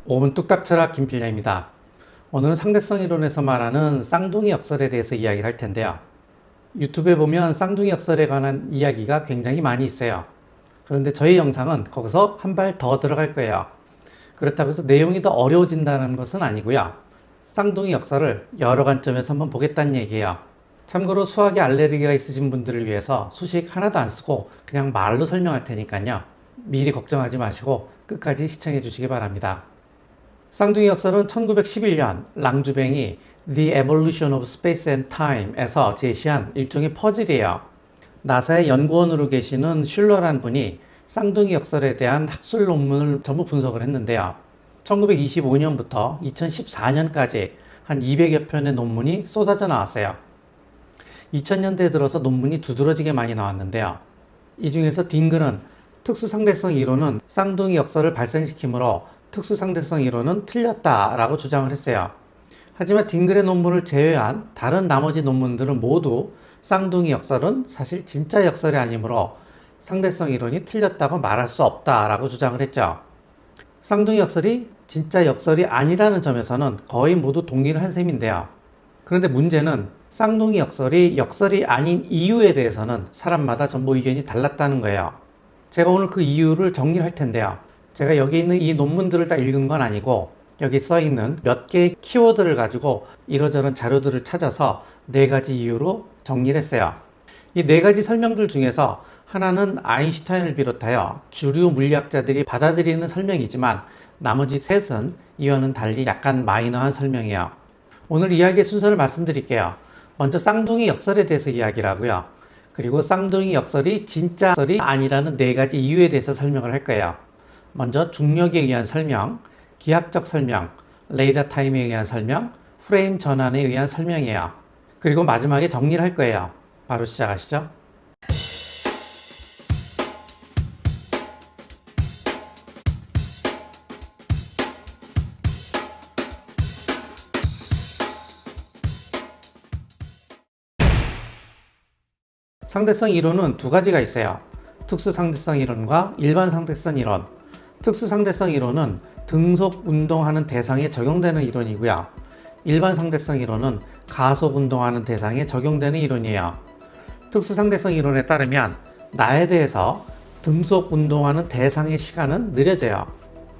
5분 뚝딱 철학 김필려입니다. 오늘은 상대성 이론에서 말하는 쌍둥이 역설에 대해서 이야기를 할 텐데요. 유튜브에 보면 쌍둥이 역설에 관한 이야기가 굉장히 많이 있어요. 그런데 저희 영상은 거기서 한 발 더 들어갈 거예요. 그렇다고 해서 내용이 더 어려워진다는 것은 아니고요. 쌍둥이 역설을 여러 관점에서 한번 보겠다는 얘기예요. 참고로 수학에 알레르기가 있으신 분들을 위해서 수식 하나도 안 쓰고 그냥 말로 설명할 테니까요. 미리 걱정하지 마시고 끝까지 시청해 주시기 바랍니다. 쌍둥이 역설은 1911년 랑주뱅이 The Evolution of Space and Time에서 제시한 일종의 퍼즐이에요. 나사의 연구원으로 계시는 슐러란 분이 쌍둥이 역설에 대한 학술 논문을 전부 분석을 했는데요. 1925년부터 2014년까지 한 200여 편의 논문이 쏟아져 나왔어요. 2000년대에 들어서 논문이 두드러지게 많이 나왔는데요. 이 중에서 딩글은 특수상대성 이론은 쌍둥이 역설을 발생시키므로 특수상대성 이론은 틀렸다라고 주장을 했어요. 하지만 딩글의 논문을 제외한 다른 나머지 논문들은 모두 쌍둥이 역설은 사실 진짜 역설이 아니므로 상대성 이론이 틀렸다고 말할 수 없다라고 주장을 했죠. 쌍둥이 역설이 진짜 역설이 아니라는 점에서는 거의 모두 동의를 한 셈인데요. 그런데 문제는 쌍둥이 역설이 역설이 아닌 이유에 대해서는 사람마다 전부 의견이 달랐다는 거예요. 제가 오늘 그 이유를 정리할 텐데요. 제가 여기 있는 이 논문들을 다 읽은 건 아니고 여기 써 있는 몇 개의 키워드를 가지고 이러저런 자료들을 찾아서 네 가지 이유로 정리를 했어요. 이 네 가지 설명들 중에서 하나는 아인슈타인을 비롯하여 주류 물리학자들이 받아들이는 설명이지만 나머지 셋은 이와는 달리 약간 마이너한 설명이에요. 오늘 이야기의 순서를 말씀드릴게요. 먼저 쌍둥이 역설에 대해서 이야기를 하고요. 그리고 쌍둥이 역설이 진짜 역설이 아니라는 네 가지 이유에 대해서 설명을 할 거예요. 먼저 중력에 의한 설명, 기하적 설명, 레이더 타임에 의한 설명, 프레임 전환에 의한 설명이에요. 그리고 마지막에 정리를 할 거예요. 바로 시작하시죠. 상대성 이론은 두 가지가 있어요. 특수상대성 이론과 일반상대성 이론. 특수상대성 이론은 등속 운동하는 대상에 적용되는 이론이고요. 일반상대성 이론은 가속 운동하는 대상에 적용되는 이론이에요. 특수상대성 이론에 따르면 나에 대해서 등속 운동하는 대상의 시간은 느려져요.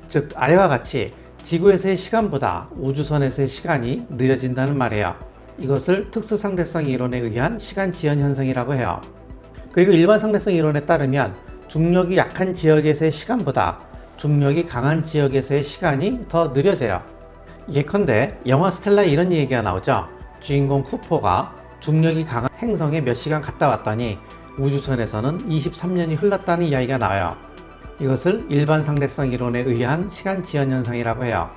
즉 아래와 같이 지구에서의 시간보다 우주선에서의 시간이 느려진다는 말이에요. 이것을 특수상대성 이론에 의한 시간 지연 현상이라고 해요. 그리고 일반상대성 이론에 따르면 중력이 약한 지역에서의 시간보다 중력이 강한 지역에서의 시간이 더 느려져요. 예컨대 영화 스텔라에 이런 얘기가 나오죠. 주인공 쿠퍼가 중력이 강한 행성에 몇 시간 갔다 왔더니 우주선에서는 23년이 흘렀다는 이야기가 나와요. 이것을 일반상대성 이론에 의한 시간 지연 현상이라고 해요.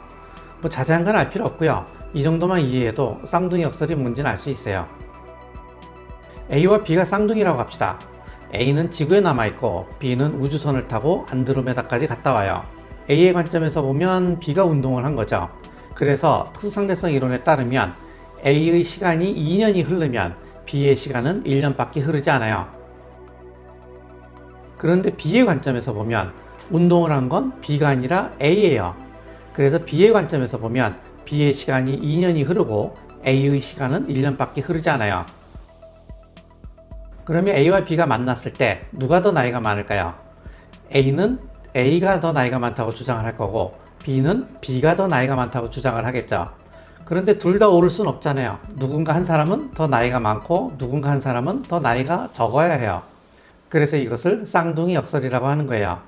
자세한 건 알 필요 없고요. 이 정도만 이해해도 쌍둥이 역설이 뭔지는 알 수 있어요. A와 B가 쌍둥이라고 합시다. A는 지구에 남아있고 B는 우주선을 타고 안드로메다까지 갔다 와요. A의 관점에서 보면 B가 운동을 한 거죠. 그래서 특수상대성 이론에 따르면 A의 시간이 2년이 흐르면 B의 시간은 1년밖에 흐르지 않아요. 그런데 B의 관점에서 보면 운동을 한 건 B가 아니라 A예요. 그래서 B의 관점에서 보면 B의 시간이 2년이 흐르고 A의 시간은 1년밖에 흐르지 않아요. 그러면 A와 B가 만났을 때 누가 더 나이가 많을까요? A는 A가 더 나이가 많다고 주장을 할 거고 B는 B가 더 나이가 많다고 주장을 하겠죠. 그런데 둘 다 옳을 수는 없잖아요. 누군가 한 사람은 더 나이가 많고 누군가 한 사람은 더 나이가 적어야 해요. 그래서 이것을 쌍둥이 역설이라고 하는 거예요.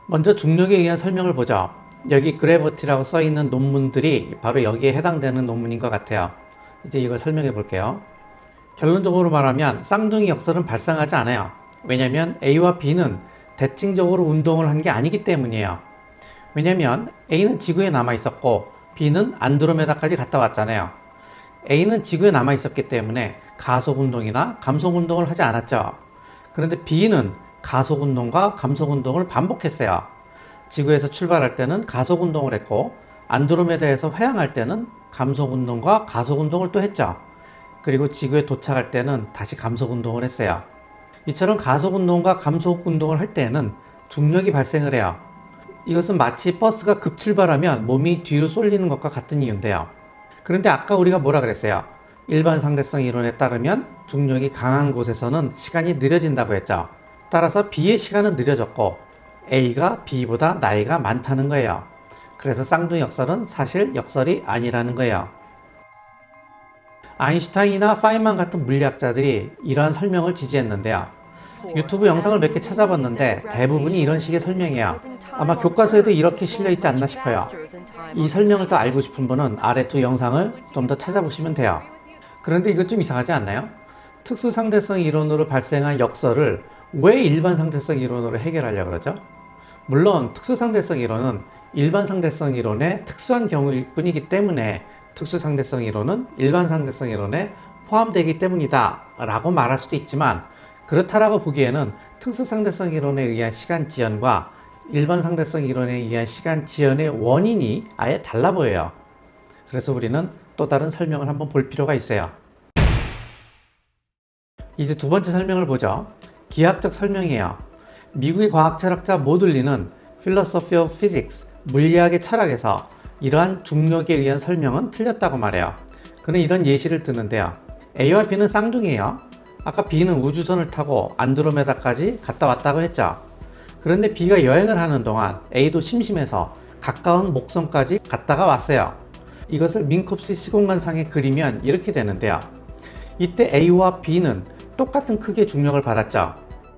먼저 중력에 의한 설명을 보죠. 여기 그래비티라고 써 있는 논문들이 바로 여기에 해당되는 논문인 것 같아요. 이제 이걸 설명해 볼게요. 결론적으로 말하면 쌍둥이 역설은 발생하지 않아요. 왜냐면 A와 B는 대칭적으로 운동을 한 게 아니기 때문이에요. 왜냐면 A는 지구에 남아 있었고 B는 안드로메다까지 갔다 왔잖아요. A는 지구에 남아 있었기 때문에 가속 운동이나 감속 운동을 하지 않았죠. 그런데 B는 가속 운동과 감속 운동을 반복했어요. 지구에서 출발할 때는 가속 운동을 했고 안드로메다에서 회항할 때는 감속 운동과 가속 운동을 또 했죠. 그리고 지구에 도착할 때는 다시 감속 운동을 했어요. 이처럼 가속 운동과 감속 운동을 할 때에는 중력이 발생을 해요. 이것은 마치 버스가 급출발하면 몸이 뒤로 쏠리는 것과 같은 이유인데요. 그런데 아까 우리가 뭐라 그랬어요? 일반 상대성 이론에 따르면 중력이 강한 곳에서는 시간이 느려진다고 했죠. 따라서 B의 시간은 느려졌고 A가 B보다 나이가 많다는 거예요. 그래서 쌍둥이 역설은 사실 역설이 아니라는 거예요. 아인슈타인이나 파인만 같은 물리학자들이 이러한 설명을 지지했는데요. 유튜브 영상을 몇 개 찾아봤는데 대부분이 이런 식의 설명이에요. 아마 교과서에도 이렇게 실려있지 않나 싶어요. 이 설명을 더 알고 싶은 분은 아래 두 영상을 좀 더 찾아보시면 돼요. 그런데 이것 좀 이상하지 않나요? 특수상대성 이론으로 발생한 역설을 왜 일반 상대성 이론으로 해결하려고 그러죠? 물론 특수상대성 이론은 일반 상대성 이론의 특수한 경우일 뿐이기 때문에 특수상대성 이론은 일반 상대성 이론에 포함되기 때문이다 라고 말할 수도 있지만, 그렇다라고 보기에는 특수상대성 이론에 의한 시간 지연과 일반 상대성 이론에 의한 시간 지연의 원인이 아예 달라 보여요. 그래서 우리는 또 다른 설명을 한번 볼 필요가 있어요. 이제 두 번째 설명을 보죠. 기하학적 설명이에요. 미국의 과학 철학자 모들리는 Philosophy of Physics, 물리학의 철학에서 이러한 중력에 의한 설명은 틀렸다고 말해요. 그는 이런 예시를 드는데요. A와 B는 쌍둥이에요. 아까 B는 우주선을 타고 안드로메다까지 갔다 왔다고 했죠. 그런데 B가 여행을 하는 동안 A도 심심해서 가까운 목성까지 갔다가 왔어요. 이것을 민콥스 시공간상에 그리면 이렇게 되는데요. 이때 A와 B는 똑같은 크기의 중력을 받았죠.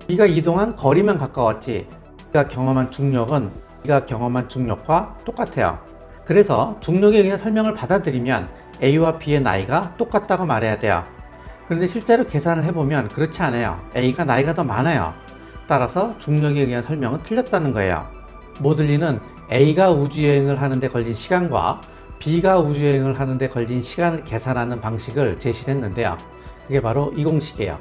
B가 이동한 거리만 가까웠지 B가 경험한 중력은 B가 경험한 중력과 똑같아요. 그래서 중력에 의한 설명을 받아들이면 A와 B의 나이가 똑같다고 말해야 돼요. 그런데 실제로 계산을 해보면 그렇지 않아요. A가 나이가 더 많아요. 따라서 중력에 의한 설명은 틀렸다는 거예요. 모들리는 A가 우주여행을 하는데 걸린 시간과 B가 우주여행을 하는데 걸린 시간을 계산하는 방식을 제시했는데요. 그게 바로 이 공식이에요.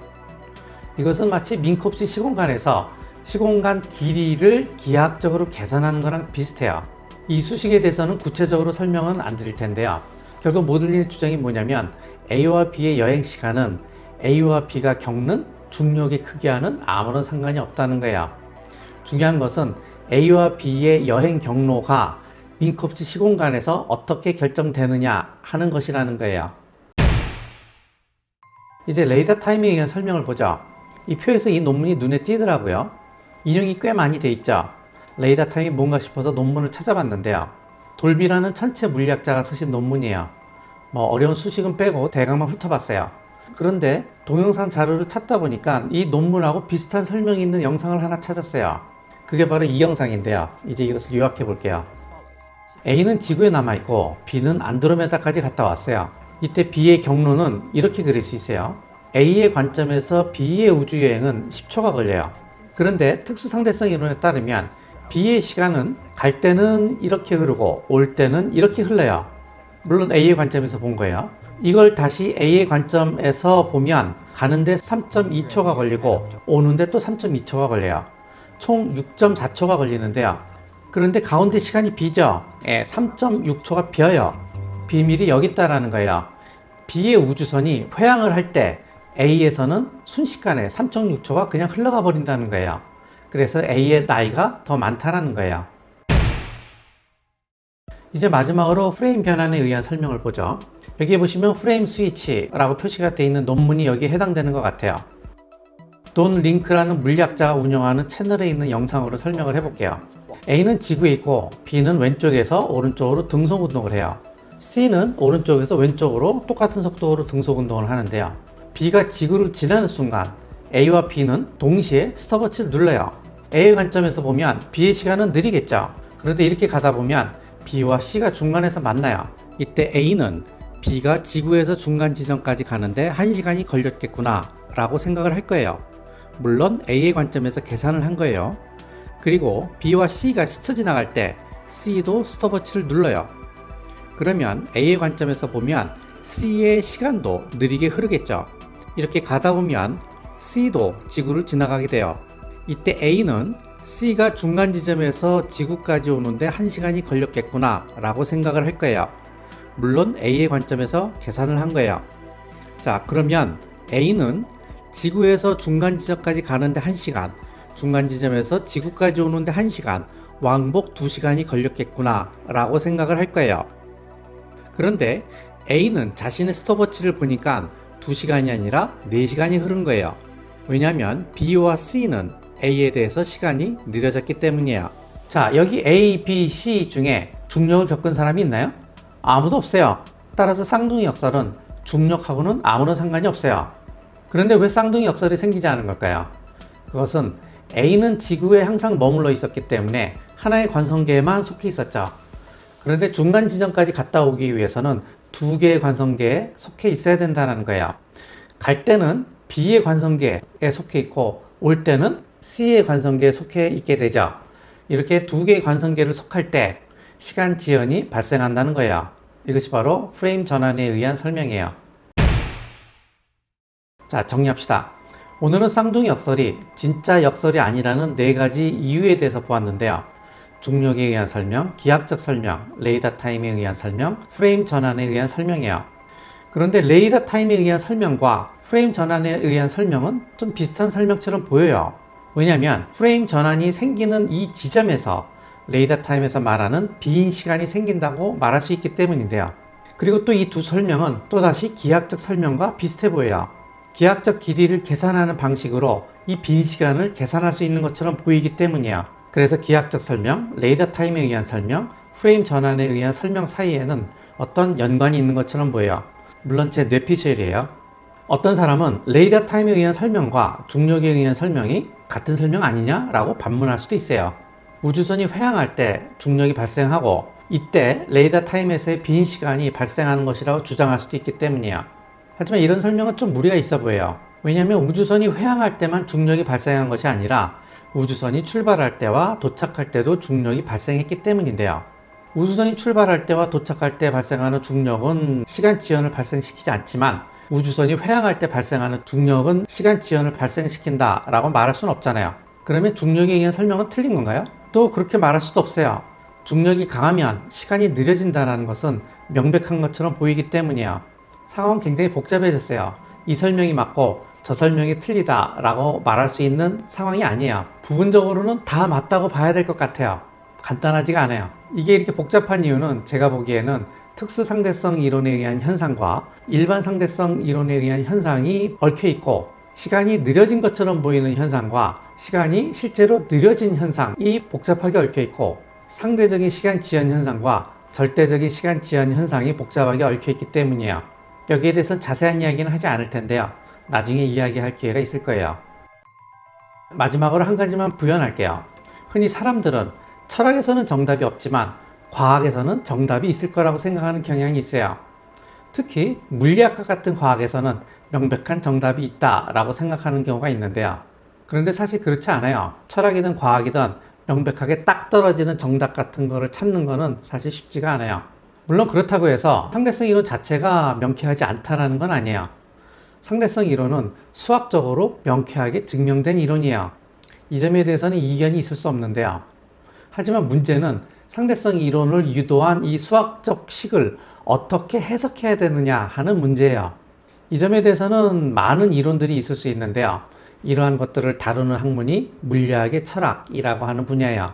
이것은 마치 민콥스 시공간에서 시공간 길이를 기하학적으로 계산하는 거랑 비슷해요. 이 수식에 대해서는 구체적으로 설명은 안 드릴 텐데요. 결국 모들리의 주장이 뭐냐면 A와 B의 여행 시간은 A와 B가 겪는 중력의 크기와는 아무런 상관이 없다는 거예요. 중요한 것은 A와 B의 여행 경로가 민콥스 시공간에서 어떻게 결정되느냐 하는 것이라는 거예요. 이제 레이더 타임에 의한 설명을 보죠. 이 표에서 이 논문이 눈에 띄더라고요. 인용이 꽤 많이 돼 있죠. 레이더 타임이 뭔가 싶어서 논문을 찾아봤는데요. 돌비라는 천체 물리학자가 쓰신 논문이에요. 어려운 수식은 빼고 대강만 훑어봤어요. 그런데 동영상 자료를 찾다 보니까 이 논문하고 비슷한 설명이 있는 영상을 하나 찾았어요. 그게 바로 이 영상인데요. 이제 이것을 요약해 볼게요. A는 지구에 남아있고 B는 안드로메다까지 갔다 왔어요. 이때 B의 경로는 이렇게 그릴 수 있어요. A의 관점에서 B의 우주여행은 10초가 걸려요. 그런데 특수상대성 이론에 따르면 B의 시간은 갈 때는 이렇게 흐르고 올 때는 이렇게 흘러요. 물론 A의 관점에서 본 거예요. 이걸 다시 A의 관점에서 보면 가는데 3.2초가 걸리고 오는데 또 3.2초가 걸려요. 총 6.4초가 걸리는데요. 그런데 가운데 시간이 비죠. 3.6초가 비어요. 비밀이 여기 있다라는 거예요. B의 우주선이 회항을 할 때 A에서는 순식간에 3.6초가 그냥 흘러가 버린다는 거예요. 그래서 A의 나이가 더 많다는 거예요. 이제 마지막으로 프레임 변환에 의한 설명을 보죠. 여기 보시면 프레임 스위치라고 표시가 되어 있는 논문이 여기에 해당되는 것 같아요. 돈 링크라는 물리학자가 운영하는 채널에 있는 영상으로 설명을 해볼게요. A는 지구에 있고 B는 왼쪽에서 오른쪽으로 등속 운동을 해요. C는 오른쪽에서 왼쪽으로 똑같은 속도로 등속 운동을 하는데요. B가 지구를 지나는 순간 A와 B는 동시에 스톱워치를 눌러요. A의 관점에서 보면 B의 시간은 느리겠죠. 그런데 이렇게 가다 보면 B와 C가 중간에서 만나요. 이때 A는 B가 지구에서 중간 지점까지 가는데 1시간이 걸렸겠구나 라고 생각을 할 거예요. 물론 A의 관점에서 계산을 한 거예요. 그리고 B와 C가 스쳐 지나갈 때 C도 스톱워치를 눌러요. 그러면 A의 관점에서 보면 C의 시간도 느리게 흐르겠죠. 이렇게 가다 보면 C도 지구를 지나가게 돼요. 이때 A는 C가 중간 지점에서 지구까지 오는데 1시간이 걸렸겠구나 라고 생각을 할 거예요. 물론 A의 관점에서 계산을 한 거예요. 자, 그러면 A는 지구에서 중간 지점까지 가는데 1시간, 중간 지점에서 지구까지 오는데 1시간, 왕복 2시간이 걸렸겠구나 라고 생각을 할 거예요. 그런데 A는 자신의 스톱워치를 보니까 2시간이 아니라 4시간이 흐른 거예요. 왜냐하면 B와 C는 A에 대해서 시간이 느려졌기 때문이에요. 자, 여기 A, B, C 중에 중력을 겪은 사람이 있나요? 아무도 없어요. 따라서 쌍둥이 역설은 중력하고는 아무런 상관이 없어요. 그런데 왜 쌍둥이 역설이 생기지 않은 걸까요? 그것은 A는 지구에 항상 머물러 있었기 때문에 하나의 관성계에만 속해 있었죠. 그런데 중간 지점까지 갔다 오기 위해서는 2개의 관성계에 속해 있어야 된다는 거예요. 갈 때는 B의 관성계에 속해 있고 올 때는 C의 관성계에 속해 있게 되죠. 이렇게 2개의 관성계를 속할 때 시간 지연이 발생한다는 거예요. 이것이 바로 프레임 전환에 의한 설명이에요. 자, 정리합시다. 오늘은 쌍둥이 역설이 진짜 역설이 아니라는 4가지 이유에 대해서 보았는데요. 중력에 의한 설명, 기하학적 설명, 레이더 타임에 의한 설명, 프레임 전환에 의한 설명이에요. 그런데 레이더 타임에 의한 설명과 프레임 전환에 의한 설명은 좀 비슷한 설명처럼 보여요. 왜냐하면 프레임 전환이 생기는 이 지점에서 레이더 타임에서 말하는 빈 시간이 생긴다고 말할 수 있기 때문인데요. 그리고 또 이 두 설명은 또다시 기하학적 설명과 비슷해 보여요. 기하학적 길이를 계산하는 방식으로 이 빈 시간을 계산할 수 있는 것처럼 보이기 때문이에요. 그래서 기하학적 설명, 레이더 타임에 의한 설명, 프레임 전환에 의한 설명 사이에는 어떤 연관이 있는 것처럼 보여요. 물론 제 뇌피셜이에요. 어떤 사람은 레이더 타임에 의한 설명과 중력에 의한 설명이 같은 설명 아니냐라고 반문할 수도 있어요. 우주선이 회항할 때 중력이 발생하고 이때 레이더 타임에서의 빈 시간이 발생하는 것이라고 주장할 수도 있기 때문이에요. 하지만 이런 설명은 좀 무리가 있어 보여요. 왜냐하면 우주선이 회항할 때만 중력이 발생한 것이 아니라 우주선이 출발할 때와 도착할 때도 중력이 발생했기 때문인데요. 우주선이 출발할 때와 도착할 때 발생하는 중력은 시간 지연을 발생시키지 않지만 우주선이 회항할 때 발생하는 중력은 시간 지연을 발생시킨다 라고 말할 수는 없잖아요. 그러면 중력에 의한 설명은 틀린 건가요? 또 그렇게 말할 수도 없어요. 중력이 강하면 시간이 느려진다는 것은 명백한 것처럼 보이기 때문이에요. 상황은 굉장히 복잡해졌어요. 이 설명이 맞고 저 설명이 틀리다 라고 말할 수 있는 상황이 아니에요. 부분적으로는 다 맞다고 봐야 될 것 같아요. 간단하지가 않아요. 이게 이렇게 복잡한 이유는 제가 보기에는 특수상대성 이론에 의한 현상과 일반 상대성 이론에 의한 현상이 얽혀 있고 시간이 느려진 것처럼 보이는 현상과 시간이 실제로 느려진 현상이 복잡하게 얽혀 있고 상대적인 시간 지연 현상과 절대적인 시간 지연 현상이 복잡하게 얽혀 있기 때문이에요. 여기에 대해서는 자세한 이야기는 하지 않을 텐데요. 나중에 이야기할 기회가 있을 거예요. 마지막으로 한 가지만 부연할게요. 흔히 사람들은 철학에서는 정답이 없지만 과학에서는 정답이 있을 거라고 생각하는 경향이 있어요. 특히 물리학과 같은 과학에서는 명백한 정답이 있다라고 생각하는 경우가 있는데요. 그런데 사실 그렇지 않아요. 철학이든 과학이든 명백하게 딱 떨어지는 정답 같은 거를 찾는 거는 사실 쉽지가 않아요. 물론 그렇다고 해서 상대성 이론 자체가 명쾌하지 않다라는 건 아니에요. 상대성 이론은 수학적으로 명쾌하게 증명된 이론이에요. 이 점에 대해서는 이견이 있을 수 없는데요. 하지만 문제는 상대성 이론을 유도한 이 수학적 식을 어떻게 해석해야 되느냐 하는 문제예요. 이 점에 대해서는 많은 이론들이 있을 수 있는데요. 이러한 것들을 다루는 학문이 물리학의 철학이라고 하는 분야예요.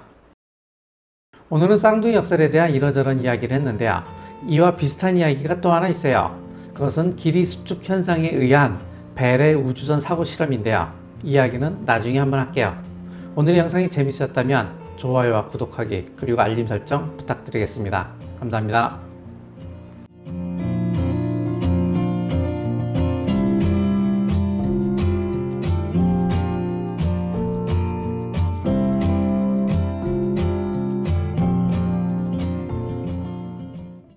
오늘은 쌍둥이 역설에 대한 이러저런 이야기를 했는데요. 이와 비슷한 이야기가 또 하나 있어요. 그것은 길이 수축 현상에 의한 벨의 우주선 사고 실험인데요. 이야기는 나중에 한번 할게요. 오늘 영상이 재밌으셨다면 좋아요와 구독하기 그리고 알림 설정 부탁드리겠습니다. 감사합니다.